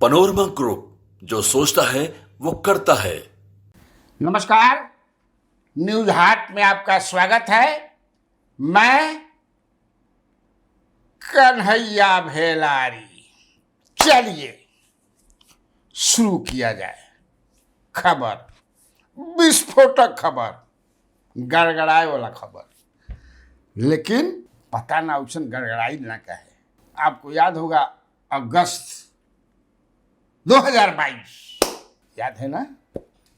Panorama group, जो सोचता है वो करता है। नमस्कार, न्यूज हाट में आपका स्वागत है। मैं कन्हैया भेलारी। चलिए शुरू किया जाए। खबर, विस्फोटक खबर, गड़गड़ाए वाला खबर, लेकिन पता ना उसन गड़गड़ाई ना कहे। आपको याद होगा अगस्त 2022, याद है ना?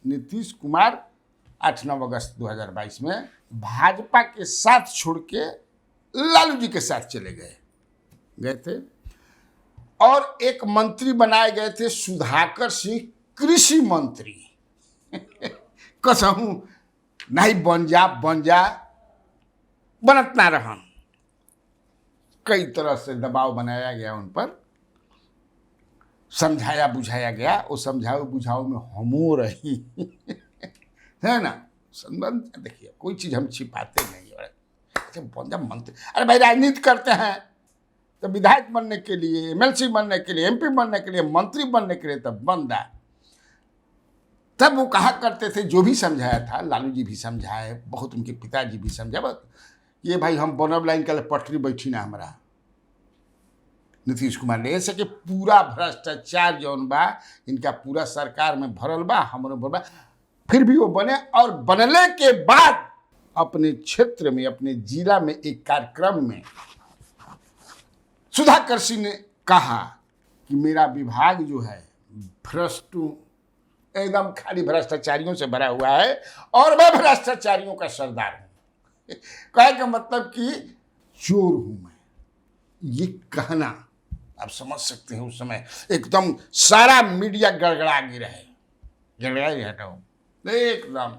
नीतीश कुमार 8-9 अगस्त 2022 में भाजपा के साथ छोड़ के लालू जी के साथ चले गए थे और एक मंत्री बनाए गए थे सुधाकर सिंह, कृषि मंत्री। कसहूं नहीं बन जा बनत ना रहन। कई तरह से दबाव बनाया गया उन पर, समझाया बुझाया गया। वो समझाओ बुझाओ में हमो रही है ना। संबंध देखिए, कोई चीज हम छिपाते नहीं। अच्छा बन जा मंत्री, अरे भाई राजनीति करते हैं तो विधायक बनने के लिए, एमएलसी बनने के लिए, एमपी बनने के लिए, मंत्री बनने के लिए तब बन रहा। तब वो कहा करते थे, जो भी समझाया था, लालू जी भी समझाए, बहुत उनके पिताजी भी समझाए, ये भाई हम बनब लाइन के पटरी बैठी ना हमारा। नीतीश कुमार ने ऐसे कि पूरा भ्रष्टाचार जौन बा इनका पूरा सरकार में भरल बा, हमरो भरल बा, फिर भी वो बने। और बनने के बाद अपने क्षेत्र में, अपने जिला में एक कार्यक्रम में सुधाकर सिंह ने कहा कि मेरा विभाग जो है भ्रष्टों, एकदम खाली भ्रष्टाचारियों से भरा हुआ है और मैं भ्रष्टाचारियों का सरदार हूं। कहे का मतलब कि चोर हूं मैं। ये कहना आप समझ सकते हैं। उस समय एकदम सारा मीडिया गड़गड़ा गिरा है, गड़गड़ा ही हटाओ, एकदम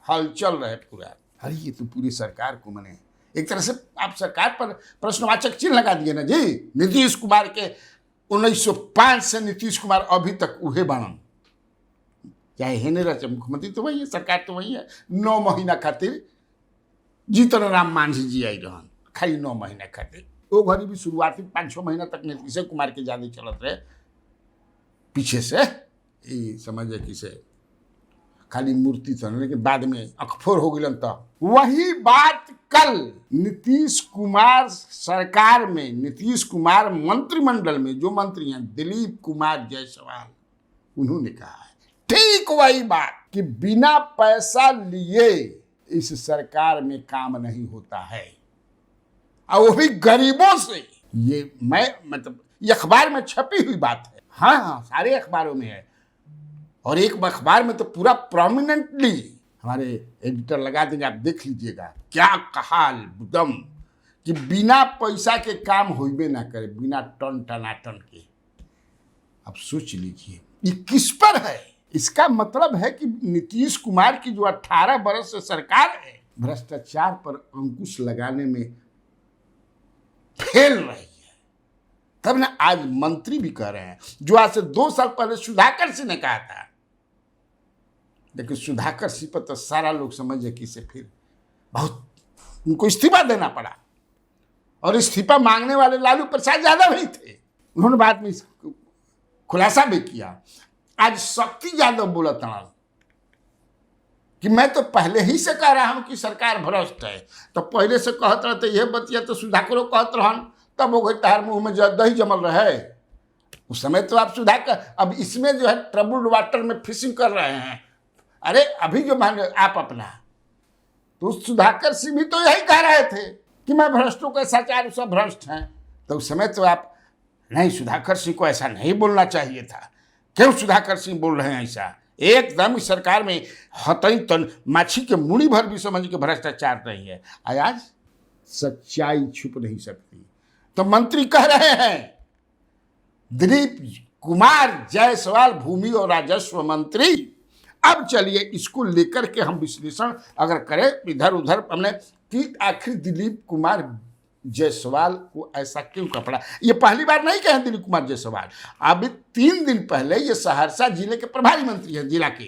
हलचल रहे पूरा। अरे ये तो पूरी सरकार को मने एक तरह से आप सरकार पर प्रश्नवाचक चिन्ह लगा दिए ना जी। नीतीश कुमार के 1905 से नीतीश कुमार अभी तक उहे बनन, चाहे हेने रहे मुख्यमंत्री तो वही है, सरकार तो वही है। 9 महीना खातिर जीतन राम मांझी जी आई रहन, खाली 9 महीना खातिर। वो घड़ी भी शुरुआती 5-6 महीना तक नीतीश कुमार के ज्यादा चलत रहे, पीछे से ये समझे कि से खाली मूर्ति था, लेकिन बाद में अखफोर हो गई। तो वही बात कल नीतीश कुमार सरकार में, नीतीश कुमार मंत्रिमंडल में जो मंत्री हैं, दिलीप कुमार जायसवाल, उन्होंने कहा है ठीक वही बात कि बिना पैसा लिए इस सरकार में काम नहीं होता है, और वो भी गरीबों से। ये मैं मतलब ये अखबार में छपी हुई बात है। हाँ, सारे अखबारों में है, और एक अखबार में तो पूरा प्रोमिनेंटली हमारे एडिटर लगा देंगे, आप देख लीजिएगा क्या कहा एकदम कि बिना पैसा के काम होइबे ना करे, बिना टन टनाटन के। अब सोच लीजिए ये किस पर है। इसका मतलब है कि नीतीश कुमार की जो 18 वर्ष से सरकार है, भ्रष्टाचार पर अंकुश लगाने में फेल रही है। तब ना आज मंत्री भी कह रहे हैं, जो आज से 2 साल पहले सुधाकर सिंह ने कहा था। लेकिन सुधाकर सिंह पर तो सारा लोग समझे कि से फिर बहुत उनको इस्तीफा देना पड़ा, और इस्तीफा मांगने वाले लालू प्रसाद यादव ही थे। उन्होंने बाद में खुलासा भी किया। आज शक्ति यादव बोला था कि मैं तो पहले ही से कह रहा हूं कि सरकार भ्रष्ट है। तो पहले से कहत रहते यह बतिया तो सुधाकरो कहत रहन, तब वो तार मुंह में दही जमल रहे। उस समय तो आप सुधाकर, अब इसमें जो है ट्रबल्ड वाटर में फिशिंग कर रहे हैं। अरे अभी जो मान आप अपना, तो सुधाकर सिंह भी तो यही कह रहे थे कि मैं भ्रष्टों के साचार सब भ्रष्ट हैं। तो उस समय तो आप नहीं, सुधाकर सिंह को ऐसा नहीं बोलना चाहिए था। क्यों सुधाकर सिंह बोल रहे हैं ऐसा? एकदम इस सरकार में हतई तन माछी के मुड़ी भर भी समझ के भ्रष्टाचार नहीं है। आज सच्चाई छुप नहीं सकती। तो मंत्री कह रहे हैं, दिलीप कुमार जायसवाल भूमि और राजस्व मंत्री। अब चलिए इसको लेकर के हम विश्लेषण अगर करें इधर उधर हमने कि आखिर दिलीप कुमार जायसवाल को ऐसा क्यों कपड़ा। ये पहली बार नहीं कहे दिलीप कुमार जायसवाल। अभी 3 दिन पहले ये सहरसा जिले के प्रभारी मंत्री हैं, जिला के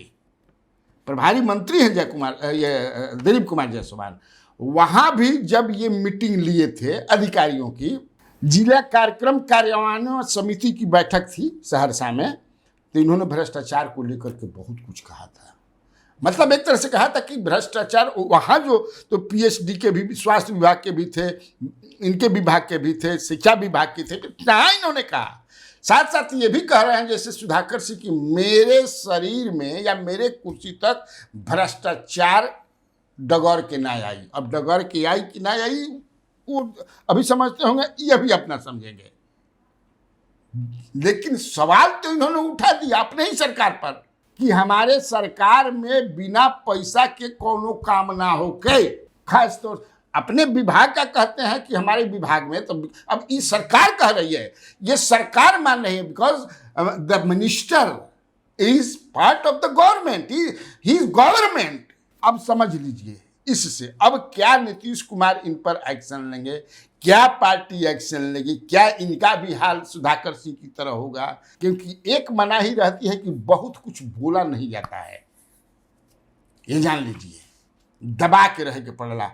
प्रभारी मंत्री हैं ये दिलीप कुमार जायसवाल। वहां भी जब ये मीटिंग लिए थे अधिकारियों की, जिला कार्यक्रम कार्यान्वयन समिति की बैठक थी सहरसा में, तो इन्होंने भ्रष्टाचार को लेकर के बहुत कुछ कहा था। मतलब एक तरह से कहा था कि भ्रष्टाचार वहाँ जो तो पीएचडी के भी, स्वास्थ्य विभाग के भी थे, इनके विभाग के भी थे, शिक्षा विभाग के थे, इतना इन्होंने कहा। साथ साथ ये भी कह रहे हैं जैसे सुधाकर सिंह कि मेरे शरीर में या मेरे कुर्सी तक भ्रष्टाचार डगर के ना आई। अब डगर के आई कि ना आई वो अभी समझते होंगे, ये भी अपना समझेंगे, लेकिन सवाल तो इन्होंने उठा दिया अपने ही सरकार पर कि हमारे सरकार में बिना पैसा के कोनो काम ना हो के। खास तौर अपने विभाग का कहते हैं कि हमारे विभाग में, तो अब ये सरकार कह रही है, ये सरकार मान रही है, because the minister is part of the government, he is government. अब समझ लीजिए इससे अब क्या नीतीश कुमार इन पर एक्शन लेंगे, क्या पार्टी एक्शन लेगी, क्या इनका भी हाल सुधाकर सिंह की तरह होगा? क्योंकि एक मनाही रहती है कि बहुत कुछ बोला नहीं जाता है, ये जान लीजिए, दबा के रह के पड़ला।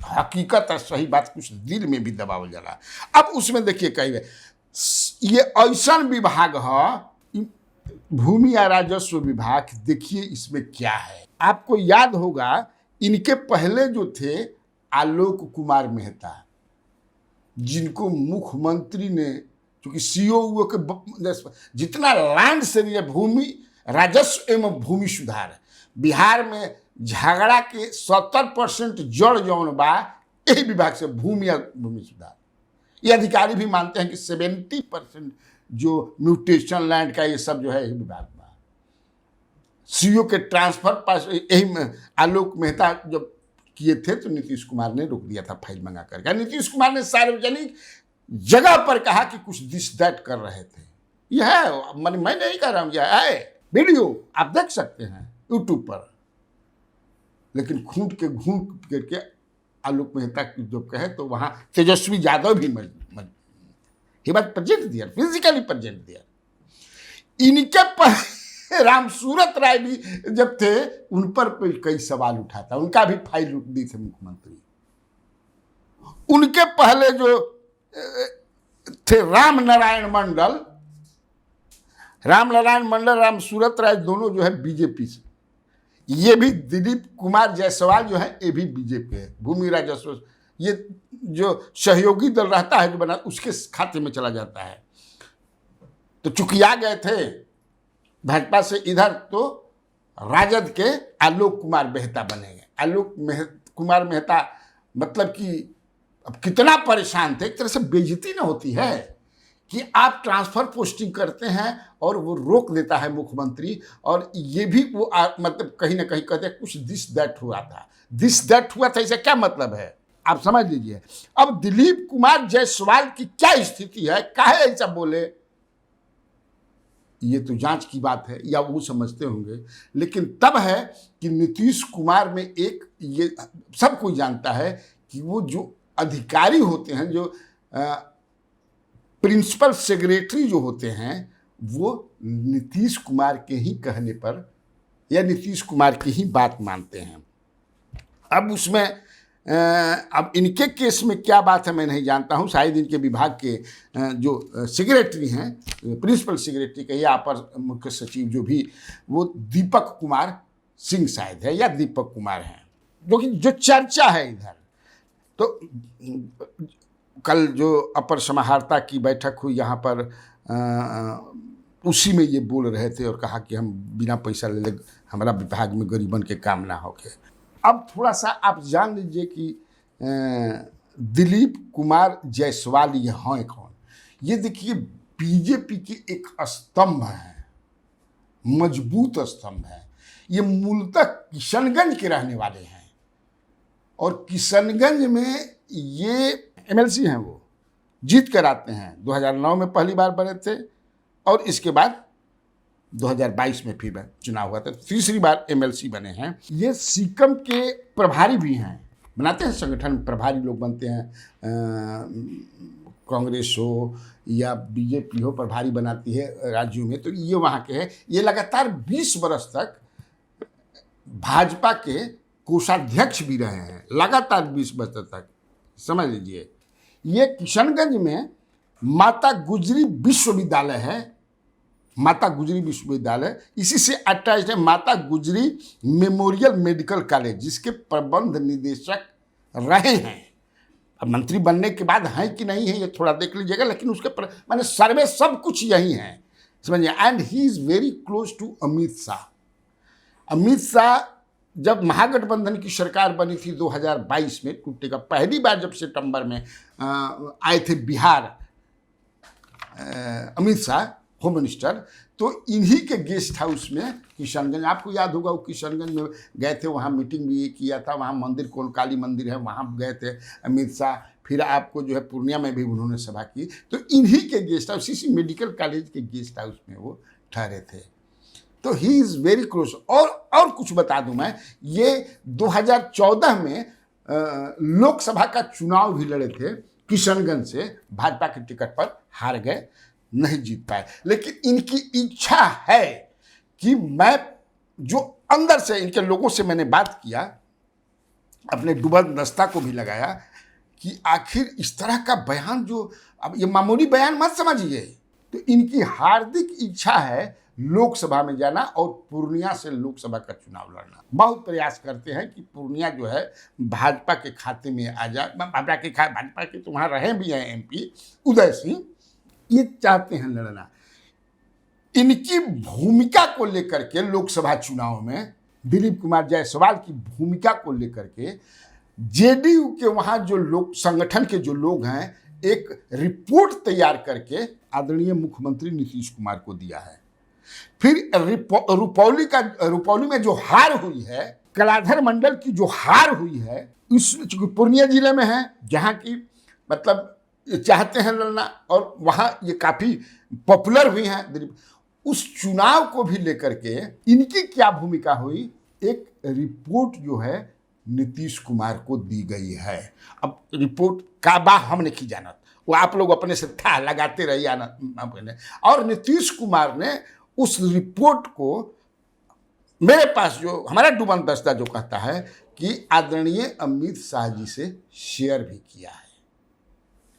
हकीकत और सही बात कुछ दिल में भी दबाव जाला। अब उसमें देखिए कही ये ऐसा विभाग है, भूमि या राजस्व विभाग, देखिए इसमें क्या है। आपको याद होगा इनके पहले जो थे आलोक कुमार मेहता, जिनको मुख्यमंत्री ने, क्योंकि सीओ के जितना लैंड से भूमि राजस्व एवं भूमि सुधार, बिहार में झगड़ा के 70% जड़ जौन बा यही विभाग से, भूमि या भूमि सुधार। ये अधिकारी भी मानते हैं कि 70% जो म्यूटेशन लैंड का ये सब जो है यही विभाग बा। सीओ के ट्रांसफर पास यही में आलोक मेहता जब किए थे तो नीतीश कुमार ने रोक दिया था फाइल मंगा करके। नीतीश कुमार ने सार्वजनिक जगह पर कहा कि कुछ दिस दैट कर रहे थे। यह है, मैं नहीं कह रहा हूँ, यह है वीडियो आप देख सकते हैं यूट्यूब पर। लेकिन खूंट के घूंट करके आलोक मेहता की जब कहे तो वहाँ तेजस्वी यादव भी ही बात प्रेजेंट दिया, फिजिकली प्रेजेंट दिया। इनके पर रामसूरत राय भी जब थे उन पर कई सवाल उठाता, उनका भी फाइल दी थे मुख्यमंत्री। उनके पहले जो थे राम नारायण मंडल, रामसूरत राय दोनों जो है बीजेपी से। ये भी दिलीप कुमार जायसवाल जो है ये भी बीजेपी है। भूमि राजस्व ये जो सहयोगी दल रहता है जो बना, उसके खाते में चला जाता है। तो चूंकि आ गए थे भाजपा से इधर, तो राजद के आलोक कुमार मेहता बनेंगे। आलोक कुमार मेहता मतलब कि अब कितना परेशान थे। एक तरह से बेइज्जती ना होती है कि आप ट्रांसफर पोस्टिंग करते हैं और वो रोक देता है मुख्यमंत्री, और ये भी वो मतलब कहीं ना कहीं कहते हैं कुछ दिस दैट हुआ था। दिस दैट हुआ था, इसका क्या मतलब है आप समझ लीजिए। अब दिलीप कुमार जायसवाल की क्या स्थिति है, काहे ऐसा बोले, ये तो जांच की बात है या वो समझते होंगे। लेकिन तब है कि नीतीश कुमार में एक, ये सब कोई जानता है कि वो जो अधिकारी होते हैं, जो प्रिंसिपल सेक्रेटरी जो होते हैं, वो नीतीश कुमार के ही कहने पर या नीतीश कुमार की ही बात मानते हैं। अब उसमें अब इनके केस में क्या बात है मैं नहीं जानता हूँ। शायद इनके विभाग के जो सेक्रेटरी हैं, प्रिंसिपल सेक्रेटरी के या अपर मुख्य सचिव जो भी, वो दीपक कुमार सिंह शायद है या दीपक कुमार हैं, जो चर्चा है इधर। तो कल जो अपर समाहर्ता की बैठक हुई यहाँ पर, उसी में ये बोल रहे थे और कहा कि हम बिना पैसा ले हमारा विभाग में गरीबन के काम ना होके। अब थोड़ा सा आप जान लीजिए कि दिलीप कुमार जायसवाल ये हैं कौन। ये देखिए बीजेपी की एक स्तंभ है, मजबूत स्तंभ है। ये मूलतः किशनगंज के रहने वाले हैं और किशनगंज में ये एमएलसी हैं, वो जीत कर आते हैं। 2009 में पहली बार बने थे और इसके बाद 2022 में फिर चुनाव हुआ था, तीसरी बार एमएलसी बने हैं। ये सीकम के प्रभारी भी हैं, बनाते हैं संगठन, प्रभारी लोग बनते हैं। कांग्रेस हो या बीजेपी हो, प्रभारी बनाती है राज्यों में, तो ये वहाँ के हैं। ये लगातार 20 वर्ष तक भाजपा के कोषाध्यक्ष भी रहे हैं, लगातार 20 वर्ष तक, समझ लीजिए। ये किशनगंज में माता गुजरी विश्वविद्यालय है, माता गुजरी विश्वविद्यालय, इसी से अटैच्ड है माता गुजरी मेमोरियल मेडिकल कॉलेज, जिसके प्रबंध निदेशक रहे हैं। अब मंत्री बनने के बाद हैं कि नहीं है ये थोड़ा देख लीजिएगा, लेकिन उसके माने सर्वे सब कुछ यही है, समझिए। And he is very close to Amit Shah. Amit Shah जब महागठबंधन की सरकार बनी थी 2022 में, टूटने का पहली बार जब सितंबर में आए थे बिहार अमित शाह होम मिनिस्टर, तो इन्हीं के गेस्ट हाउस में किशनगंज, आपको याद होगा वो किशनगंज में गए थे, वहाँ मीटिंग भी किया था, वहाँ मंदिर कोलकाली मंदिर है, वहाँ गए थे अमित शाह। फिर आपको जो है पूर्णिया में भी उन्होंने सभा की, तो इन्हीं के गेस्ट हाउस, इसी मेडिकल कॉलेज के गेस्ट हाउस में वो ठहरे थे। तो ही इज़ वेरी क्लोज। और कुछ बता दूं मैं, ये 2014 में लोकसभा का चुनाव भी लड़े थे किशनगंज से, भाजपा के टिकट पर हार गए, नहीं जीत पाए। लेकिन इनकी इच्छा है कि मैं जो अंदर से इनके लोगों से मैंने बात किया, अपने डुबल दस्ता को भी लगाया कि आखिर इस तरह का बयान जो, अब ये मामूली बयान मत समझिए, तो इनकी हार्दिक इच्छा है लोकसभा में जाना और पूर्णिया से लोकसभा का चुनाव लड़ना। बहुत प्रयास करते हैं कि पूर्णिया जो है भाजपा के खाते में आ जाए। भाजपा के तो वहाँ रहे भी हैं एमपी उदय सिंह, ये चाहते हैं लड़ना। इनकी भूमिका को लेकर के लोकसभा चुनाव में दिलीप कुमार जायसवाल की भूमिका को लेकर के जेडीयू के वहाँ जो लोग, संगठन के जो लोग हैं, एक रिपोर्ट तैयार करके आदरणीय मुख्यमंत्री नीतीश कुमार को दिया है। फिर रुपौली में जो हार हुई है, कलाधर मंडल की जो हार हुई है, इस पूर्णिया जिले में है, जहाँ की मतलब चाहते हैं लड़ना, और वहाँ ये काफ़ी पॉपुलर हुई हैं दिलीप। उस चुनाव को भी लेकर के इनकी क्या भूमिका हुई, एक रिपोर्ट जो है नीतीश कुमार को दी गई है। अब रिपोर्ट का बा हम नहीं जानत, वो आप लोग अपने से था लगाते रहिए ना। और नीतीश कुमार ने उस रिपोर्ट को मेरे पास, जो हमारा डुबन दस्ता जो कहता है कि आदरणीय अमित शाह जी से शेयर भी किया है,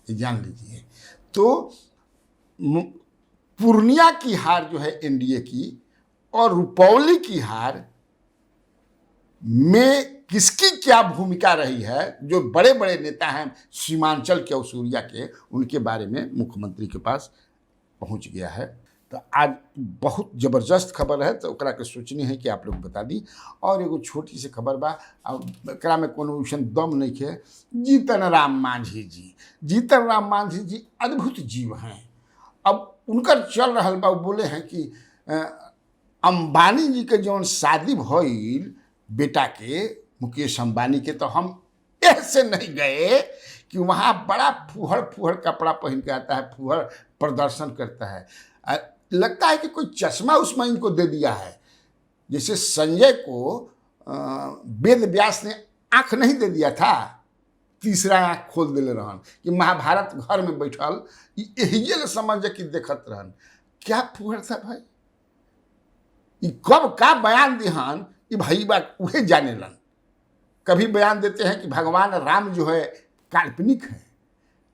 ये जान लीजिए। तो पूर्णिया की हार जो है एनडीए की, और रुपौली की हार में किसकी क्या भूमिका रही है, जो बड़े बड़े नेता हैं सीमांचल के और सूर्या के, उनके बारे में मुख्यमंत्री के पास पहुंच गया है। तो आज बहुत ज़बरदस्त खबर है, तो ओकरा के सोचनी है कि आप लोग बता दी। और एगो छोटी सी खबर बा, एकरा में कोनो वैसन दम नहीं है। जीतन राम मांझी जी, जीतन राम मांझी जी अद्भुत जीव हैं। अब उनकर चल रहा बा, बोले हैं कि अंबानी जी के जौन शादी भइल बेटा के, मुकेश अंबानी के, तो हम ऐसे नहीं गए कि वहाँ बड़ा फूहड़ कपड़ा पहन के आता है, फूहड़ प्रदर्शन करता है। लगता है कि कोई चश्मा उसमें इनको दे दिया है, जैसे संजय को वेद व्यास ने आँख नहीं दे दिया था, तीसरा आँख खोल दिले रहन कि महाभारत घर में बैठल यही समझ कि देखत रहन। क्या फूहड़ था भाई, ये कब का बयान दिहन, ये भाई बात उहे जाने लन। कभी बयान देते हैं कि भगवान राम जो है काल्पनिक है,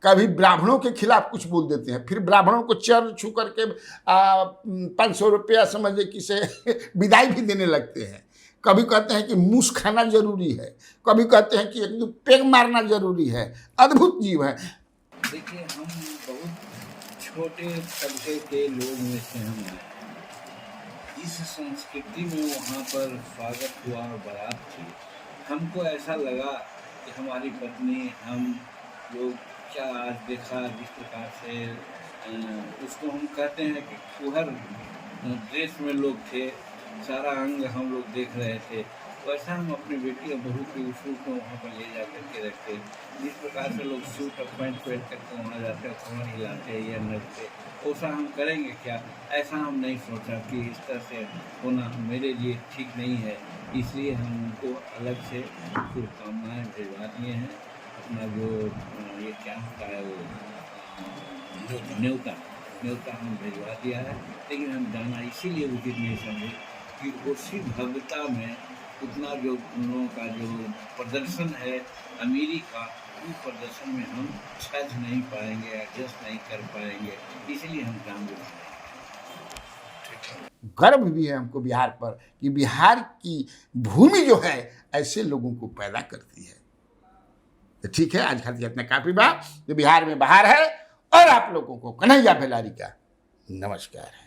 कभी ब्राह्मणों के खिलाफ कुछ बोल देते हैं, फिर ब्राह्मणों को चरण छू करके 500 रुपया समझे कि से विदाई भी देने लगते हैं। कभी कहते हैं कि मूस खाना जरूरी है, कभी कहते हैं कि एक दो पेग मारना जरूरी है। अद्भुत जीव है। देखिए, हम बहुत छोटे तबके के लोग में से हम हैं। इस संस्कृति में वहाँ पर स्वागत हुआ और बारात थी, हमको ऐसा लगा कि हमारी पत्नी, हम लोग क्या आज देखा जिस प्रकार से उसको हम कहते हैं कि फुहर ड्रेस में लोग थे, सारा अंग हम लोग देख रहे थे, वैसा हम अपनी बेटी और बहू के सूट को वहाँ पर ले जा करके रखते। जिस प्रकार से लोग सूट और पैंट पहन करके वहाँ जाते हैं, कमर हिलाते या नचते, वैसा हम करेंगे क्या? ऐसा हम नहीं सोचा कि इस तरह से होना मेरे लिए ठीक नहीं है, इसलिए हम उनको अलग से शुभकामनाएँ भिजवा दिए हैं। अपना जो ये क्या होता है वो न्योता हम भिजवा दिया है। लेकिन हम जाना इसीलिए उचित नहीं समझे कि उसी भव्यता में उतना जो उन लोगों का जो प्रदर्शन है अमीरी का, चुनावी प्रदर्शन में हम छज नहीं पाएंगे, एडजस्ट नहीं कर पाएंगे, इसलिए हम काम कर रहे हैं। गर्व भी है हमको बिहार पर कि बिहार की भूमि जो है ऐसे लोगों को पैदा करती है। तो ठीक है, आज खातिर इतना काफी बात। जो बिहार में बाहर है और आप लोगों को कन्हैया बेलारी का नमस्कार है।